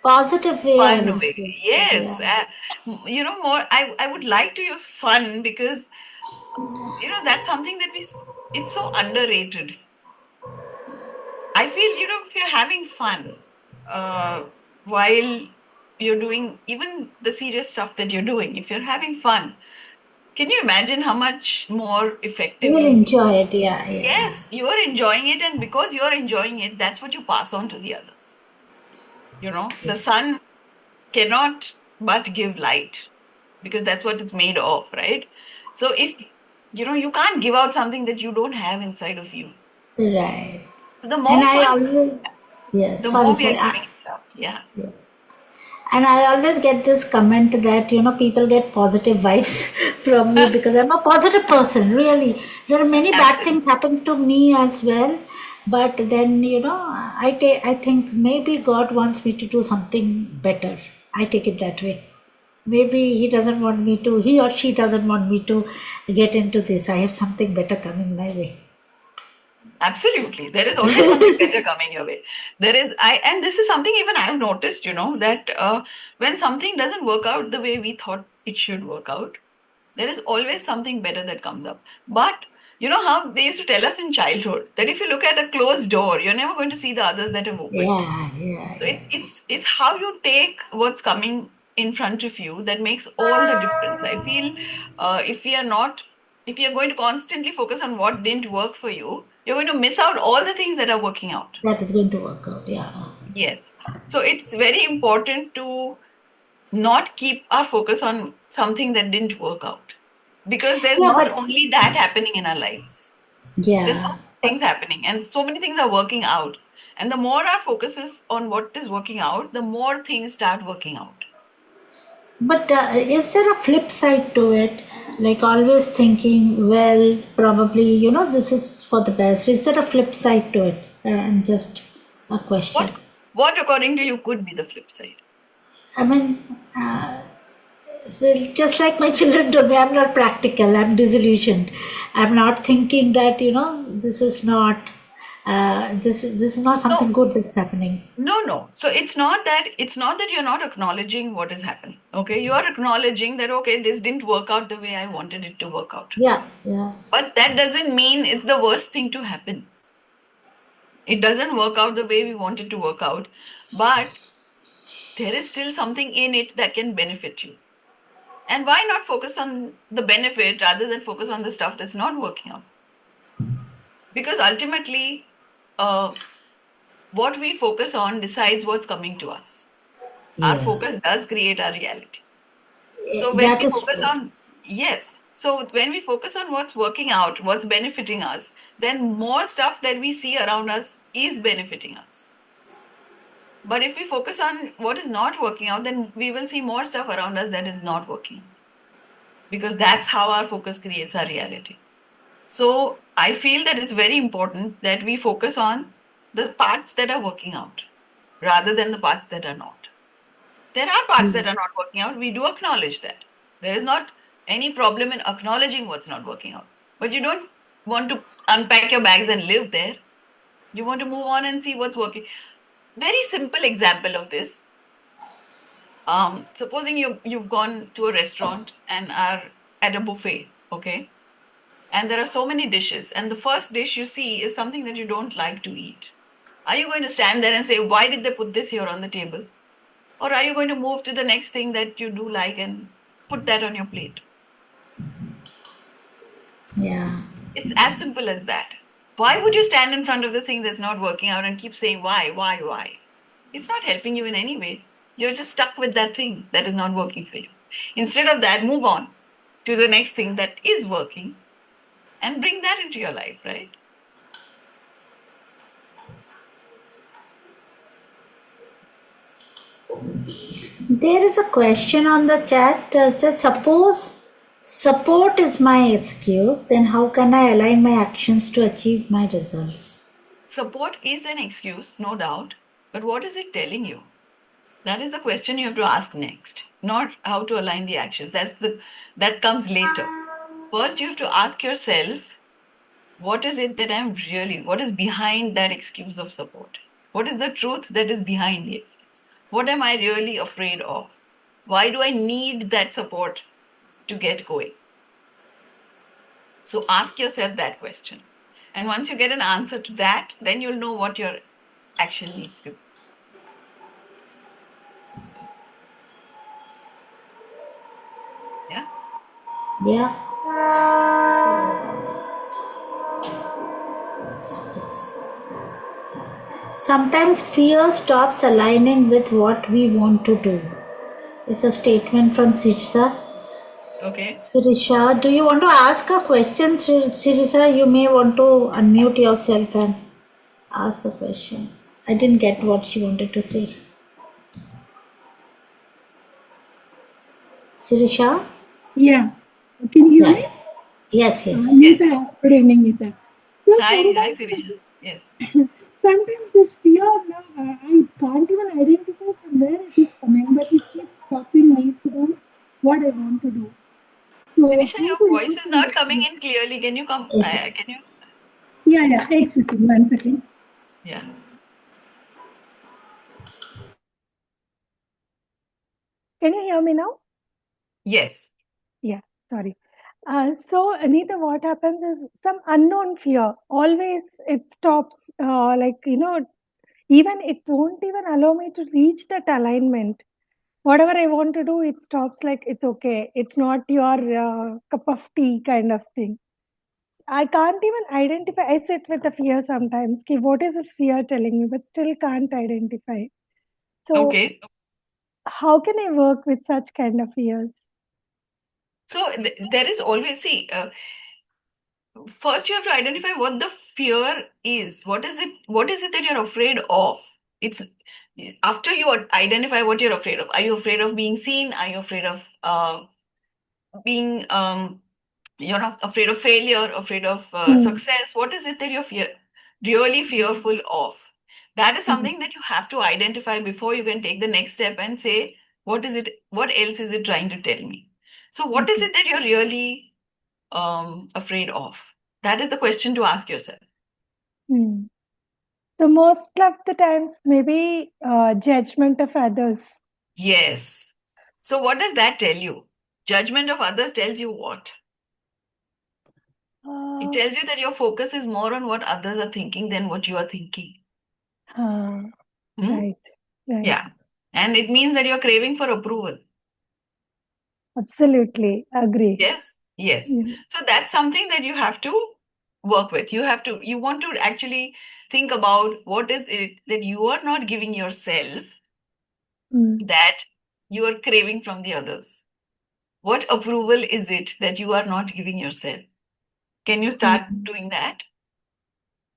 [SPEAKER 1] positive way, I
[SPEAKER 4] fun
[SPEAKER 1] will
[SPEAKER 4] way.
[SPEAKER 1] say.
[SPEAKER 4] Yes.
[SPEAKER 1] Yeah.
[SPEAKER 4] More. I would like to use fun because, that's something that it's so underrated. I feel, if you're having fun while you're doing even the serious stuff that you're doing, if you're having fun, can you imagine how much more effective
[SPEAKER 1] You will
[SPEAKER 4] you feel?
[SPEAKER 1] enjoy it. Yeah.
[SPEAKER 4] Yes, you are enjoying it, and because you're enjoying it, that's what you pass on to the others. The sun cannot but give light because that's what it's made of, right? So if you can't give out something that you don't have inside of you.
[SPEAKER 1] Right.
[SPEAKER 4] The
[SPEAKER 1] And
[SPEAKER 4] more
[SPEAKER 1] I
[SPEAKER 4] fun,
[SPEAKER 1] always, yeah,
[SPEAKER 4] the
[SPEAKER 1] sorry,
[SPEAKER 4] more we are
[SPEAKER 1] sorry.
[SPEAKER 4] giving it out. Yeah.
[SPEAKER 1] And I always get this comment that, people get positive vibes from me because I'm a positive person, really. There are many bad things
[SPEAKER 4] Absolutely.
[SPEAKER 1] happen to me as well. But then, I think maybe God wants me to do something better. I take it that way. Maybe he or she doesn't want me to get into this. I have something better coming my way.
[SPEAKER 4] Absolutely. There is always something better coming your way. And this is something even I've noticed, that when something doesn't work out the way we thought it should work out, there is always something better that comes up. But you know how they used to tell us in childhood that if you look at a closed door, you're never going to see the others that have opened.
[SPEAKER 1] Yeah, yeah,
[SPEAKER 4] So
[SPEAKER 1] yeah.
[SPEAKER 4] it's how you take what's coming in front of you that makes all the difference. I feel if we are going to constantly focus on what didn't work for you, you're going to miss out all the things that are working out.
[SPEAKER 1] That is going to work out. Yeah.
[SPEAKER 4] Yes. So it's very important to not keep our focus on something that didn't work out, because there's
[SPEAKER 1] Yeah,
[SPEAKER 4] not
[SPEAKER 1] but
[SPEAKER 4] only that happening in our lives. There's so
[SPEAKER 1] yeah.
[SPEAKER 4] many things happening, and so many things are working out. And the more our focus is on what is working out, the more things start working out.
[SPEAKER 1] But is there a flip side to it? Like always thinking, well, probably, this is for the best. Is there a flip side to it? And just a question.
[SPEAKER 4] What according to you could be the flip side?
[SPEAKER 1] I mean, so just like my children told me, I'm not practical. I'm disillusioned. I'm not thinking that, this is not, this is not something
[SPEAKER 4] No,
[SPEAKER 1] good that's happening.
[SPEAKER 4] no. So it's not that you're not acknowledging what is happening. Okay, you are acknowledging that okay, this didn't work out the way I wanted it to work out.
[SPEAKER 1] Yeah, yeah.
[SPEAKER 4] But that doesn't mean it's the worst thing to happen. It doesn't work out the way we want it to work out, but there is still something in it that can benefit you. And why not focus on the benefit rather than focus on the stuff that's not working out? Because ultimately, what we focus on decides what's coming to us. Our
[SPEAKER 1] Yeah.
[SPEAKER 4] focus does create our reality. So when
[SPEAKER 1] That
[SPEAKER 4] we
[SPEAKER 1] is
[SPEAKER 4] focus
[SPEAKER 1] true.
[SPEAKER 4] on, yes, so when we focus on what's working out, what's benefiting us, then more stuff that we see around us is benefiting us. But if we focus on what is not working out, then we will see more stuff around us that is not working out. Because that's how our focus creates our reality. So I feel that it's very important that we focus on the parts that are working out rather than the parts that are not. There are parts that are not working out. We do acknowledge that. There is not any problem in acknowledging what's not working out. But you don't want to unpack your bags and live there. You want to move on and see what's working. Very simple example of this. Supposing you've gone to a restaurant and are at a buffet, okay? And there are so many dishes, and the first dish you see is something that you don't like to eat. Are you going to stand there and say, why did they put this here on the table? Or are you going to move to the next thing that you do like and put that on your plate?
[SPEAKER 1] Yeah.
[SPEAKER 4] It's as simple as that. Why would you stand in front of the thing that's not working out and keep saying, why? It's not helping you in any way. You're just stuck with that thing that is not working for you. Instead of that, move on to the next thing that is working and bring that into your life, right?
[SPEAKER 1] There is a question on the chat. Says, suppose support is my excuse, then how can I align my actions to achieve my results?
[SPEAKER 4] Support is an excuse, no doubt, but what is it telling you? That is the question you have to ask next, not how to align the actions. That comes later. First, you have to ask yourself, what is it that what is behind that excuse of support? What is the truth that is behind the excuse? What am I really afraid of? Why do I need that support to get going? So ask yourself that question. And once you get an answer to that, then you'll know what your action needs to be. Yeah.
[SPEAKER 1] Yeah. Sometimes fear stops aligning with what we want to do. It's a statement from Sirisha.
[SPEAKER 4] Okay.
[SPEAKER 1] Sirisha, do you want to ask a question, Sirisha? You may want to unmute yourself and ask the question. I didn't get what she wanted to say. Sirisha?
[SPEAKER 5] Yeah. Can you hear me?
[SPEAKER 1] Yeah. Yes, yes.
[SPEAKER 4] Yes.
[SPEAKER 5] Nita, good evening, Nita. So
[SPEAKER 4] Hi,
[SPEAKER 5] sometimes,
[SPEAKER 4] Sirisha. Yes.
[SPEAKER 5] sometimes this fear, I can't even identify from where it is coming, but it keeps stopping me to do what I want to do. So
[SPEAKER 4] Tanisha,
[SPEAKER 5] how
[SPEAKER 4] your
[SPEAKER 5] to
[SPEAKER 4] voice
[SPEAKER 5] use
[SPEAKER 4] is not
[SPEAKER 5] the
[SPEAKER 4] coming in clearly. Can you come?
[SPEAKER 1] Is it?
[SPEAKER 4] Can you?
[SPEAKER 5] yeah, exactly. 1 second.
[SPEAKER 4] Yeah.
[SPEAKER 6] Can you hear me now?
[SPEAKER 4] Yes.
[SPEAKER 6] Yeah, sorry. So, Anita, what happens is some unknown fear. Always it stops, even it won't even allow me to reach that alignment. Whatever I want to do, it stops like it's okay. It's not your cup of tea kind of thing. I can't even identify. I sit with the fear sometimes. Ki, what is this fear telling me? But still can't identify. So,
[SPEAKER 4] Okay.
[SPEAKER 6] how can I work with such kind of fears?
[SPEAKER 4] So there is always, see, first you have to identify what the fear is. What is it? What is it that you're afraid of? It's after you identify what you're afraid of. Are you afraid of being seen? Are you afraid of being you're not afraid of failure, afraid of
[SPEAKER 6] Hmm.
[SPEAKER 4] success? What is it that you're really fearful of? That is
[SPEAKER 6] Hmm.
[SPEAKER 4] something that you have to identify before you can take the next step and say, what is it? What else is it trying to tell me? So, what is
[SPEAKER 6] Okay.
[SPEAKER 4] it that you're really afraid of? That is the question to ask yourself.
[SPEAKER 6] Hmm. So most of the times, maybe judgment of others.
[SPEAKER 4] Yes. So, what does that tell you? Judgment of others tells you what? It
[SPEAKER 6] Uh,
[SPEAKER 4] tells you that your focus is more on what others are thinking than what you are thinking.
[SPEAKER 6] uh,
[SPEAKER 4] Hmm?
[SPEAKER 6] right, right.
[SPEAKER 4] Yeah. And it means that you're craving for approval.
[SPEAKER 6] Absolutely agree.
[SPEAKER 4] Yes. Yes.
[SPEAKER 6] Yeah.
[SPEAKER 4] So that's something that you have to work with. You want to actually think about what is it that you are not giving yourself
[SPEAKER 6] Hmm.
[SPEAKER 4] that you are craving from the others. What approval is it that you are not giving yourself? Can you start
[SPEAKER 6] Hmm.
[SPEAKER 4] doing that?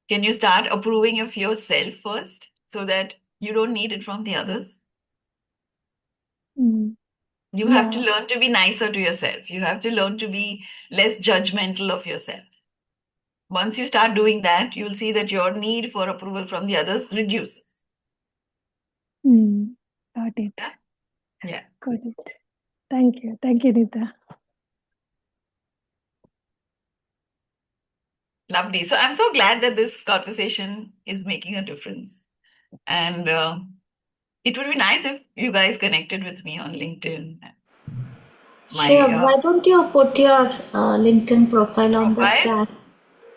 [SPEAKER 4] Can you start approving of yourself first so that you don't need it from the others?
[SPEAKER 6] Hmm.
[SPEAKER 4] You have to
[SPEAKER 6] Yeah.
[SPEAKER 4] learn to be nicer to yourself. You have to learn to be less judgmental of yourself. Once you start doing that, you'll see that your need for approval from the others reduces.
[SPEAKER 6] Hmm. Got it.
[SPEAKER 4] Yeah. Yeah.
[SPEAKER 6] Got it. Thank you. Thank you, Nita.
[SPEAKER 4] Lovely. So I'm so glad that this conversation is making a difference. And it would be nice if you guys connected with me on LinkedIn. My
[SPEAKER 1] Sure. Why don't you put your LinkedIn profile on the
[SPEAKER 4] profile.
[SPEAKER 1] chat?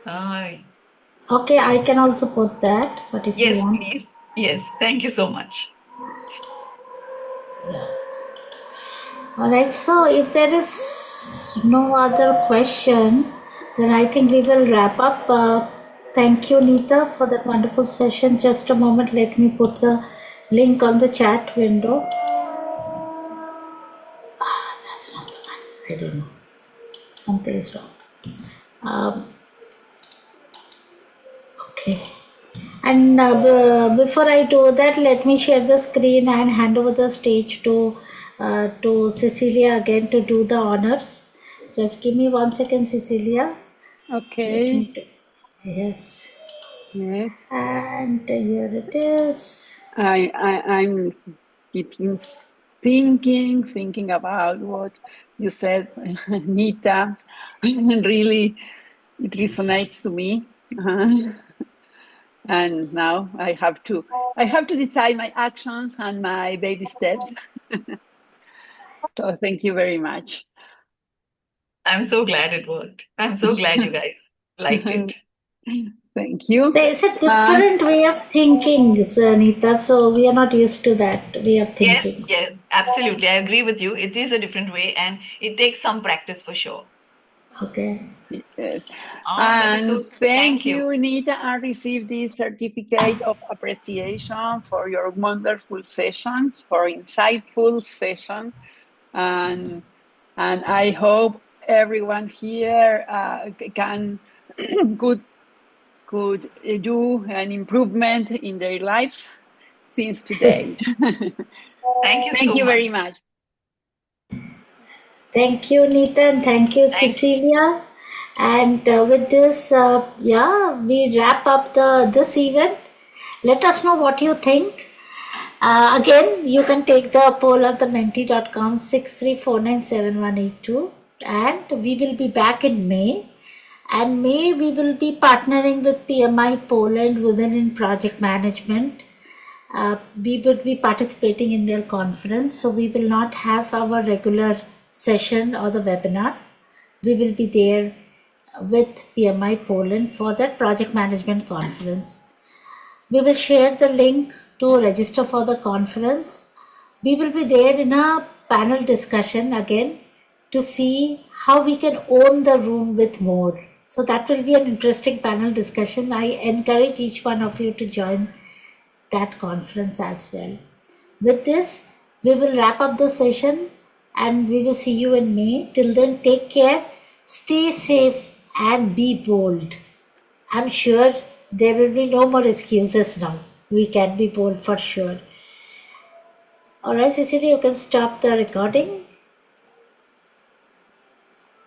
[SPEAKER 4] Uh,
[SPEAKER 1] Okay, I can also put that, but if you
[SPEAKER 4] yes,
[SPEAKER 1] want.
[SPEAKER 4] please. Yes. Thank you so much.
[SPEAKER 1] All right, so if there is no other question, then I think we will wrap up. Thank you, Neeta, for that wonderful session. Just a moment, let me put the link on the chat window. That's not the one. I don't know. Something is wrong. Okay. And before I do that, let me share the screen and hand over the stage to Cecilia again to do the honors. Just give me 1 second, Cecilia. Let me
[SPEAKER 2] Okay.
[SPEAKER 1] do. Yes.
[SPEAKER 2] Yes.
[SPEAKER 1] And here it is.
[SPEAKER 2] I'm keeping thinking about what you said, Nita. Really, it resonates to me. And now I have to decide my actions and my baby steps. So thank you very much.
[SPEAKER 4] I'm so glad it worked. I'm so glad you guys liked it.
[SPEAKER 2] Thank you.
[SPEAKER 1] There is a different way of thinking, Anita. So we are not used to that way of
[SPEAKER 4] Yes,
[SPEAKER 1] thinking.
[SPEAKER 4] yes, absolutely. I agree with you. It is a different way and it takes some practice for sure.
[SPEAKER 1] Okay.
[SPEAKER 2] Yes.
[SPEAKER 4] Oh, that is so
[SPEAKER 2] And
[SPEAKER 4] sweet.
[SPEAKER 2] thank
[SPEAKER 4] Thank you.
[SPEAKER 2] you, Nita. I received this certificate of appreciation for your wonderful sessions, for insightful session. And I hope everyone here can could do an improvement in their lives since today.
[SPEAKER 4] Thank you
[SPEAKER 2] Thank
[SPEAKER 4] so
[SPEAKER 2] you
[SPEAKER 4] much.
[SPEAKER 2] very much.
[SPEAKER 1] Thank you, Nita, and thank you,
[SPEAKER 4] Thank you.
[SPEAKER 1] Cecilia. And with this, yeah, we wrap up the this event. Let us know what you think. Again, you can take the poll of the menti.com 63497182, and we will be back in May. And May we will be partnering with PMI Poland Women in Project Management. We would be participating in their conference, so we will not have our regular session or the webinar. We will be there with PMI Poland for that project management conference. We will share the link to register for the conference. We will be there in a panel discussion again to see how we can own the room with more. So that will be an interesting panel discussion. I encourage each one of you to join that conference as well. With this, we will wrap up the session and we will see you in May. Till then, take care, stay safe, and be bold. I'm sure there will be no more excuses now. We can be bold for sure. Alright, Cecilia, you can stop the recording.